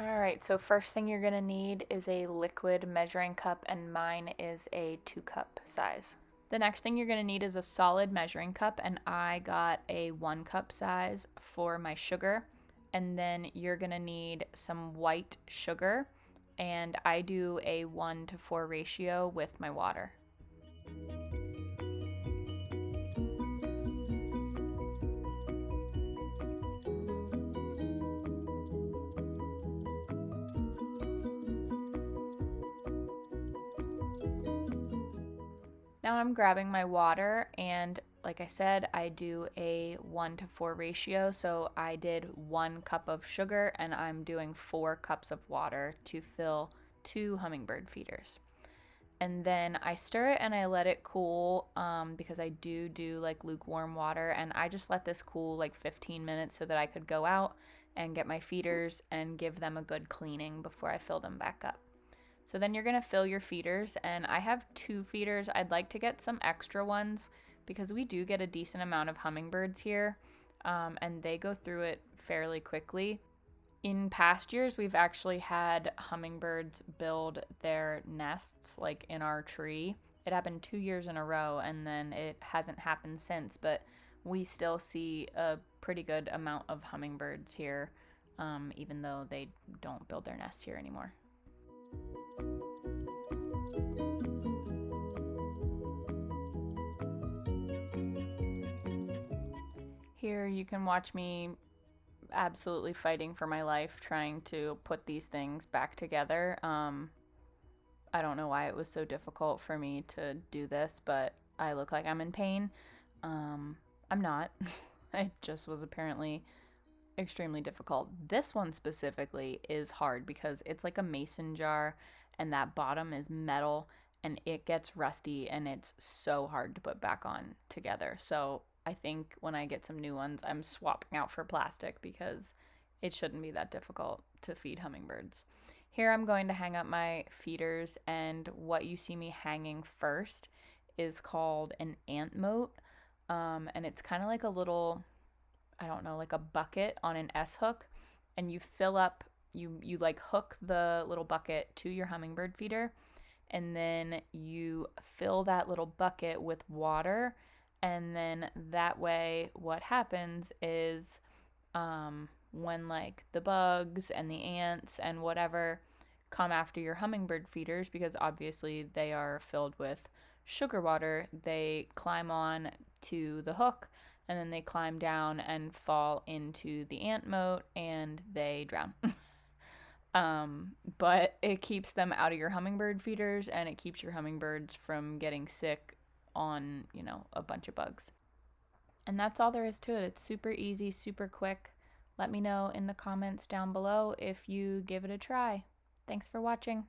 Alright, so first thing you're gonna need is a liquid measuring cup, and mine is a 2 cup size. The next thing you're gonna need is a solid measuring cup, and I got a 1 cup size for my sugar. And then you're gonna need some white sugar, and I do a 1 to 4 ratio with my water. Now I'm grabbing my water, and like I said, I do a 1 to 4 ratio. So I did 1 cup of sugar, and I'm doing 4 cups of water to fill 2 hummingbird feeders. And then I stir it and I let it cool, because I do like lukewarm water, and I just let this cool like 15 minutes so that I could go out and get my feeders and give them a good cleaning before I fill them back up. So then you're gonna fill your feeders, and I have 2 feeders. I'd like to get some extra ones because we do get a decent amount of hummingbirds here, and they go through it fairly quickly. In past years, we've actually had hummingbirds build their nests like in our tree. It happened 2 years in a row, and then it hasn't happened since, but we still see a pretty good amount of hummingbirds here, even though they don't build their nests here anymore. Here you can watch me absolutely fighting for my life trying to put these things back together. I don't know why it was so difficult for me to do this, but I look like I'm in pain. I'm not. It just was apparently extremely difficult. This one specifically is hard because it's like a mason jar, and that bottom is metal, and it gets rusty, and it's so hard to put back on together. So I think when I get some new ones, I'm swapping out for plastic because it shouldn't be that difficult to feed hummingbirds. Here I'm going to hang up my feeders, and what you see me hanging first is called an ant moat, and it's kind of like a little, I don't know, like a bucket on an S hook, and you fill up, you like hook the little bucket to your hummingbird feeder, and then you fill that little bucket with water, and then that way what happens is, when like the bugs and the ants and whatever come after your hummingbird feeders, because obviously they are filled with sugar water, they climb on to the hook, and then they climb down and fall into the ant moat, and they drown. But it keeps them out of your hummingbird feeders, and it keeps your hummingbirds from getting sick on, a bunch of bugs. And that's all there is to it. It's super easy, super quick. Let me know in the comments down below if you give it a try. Thanks for watching.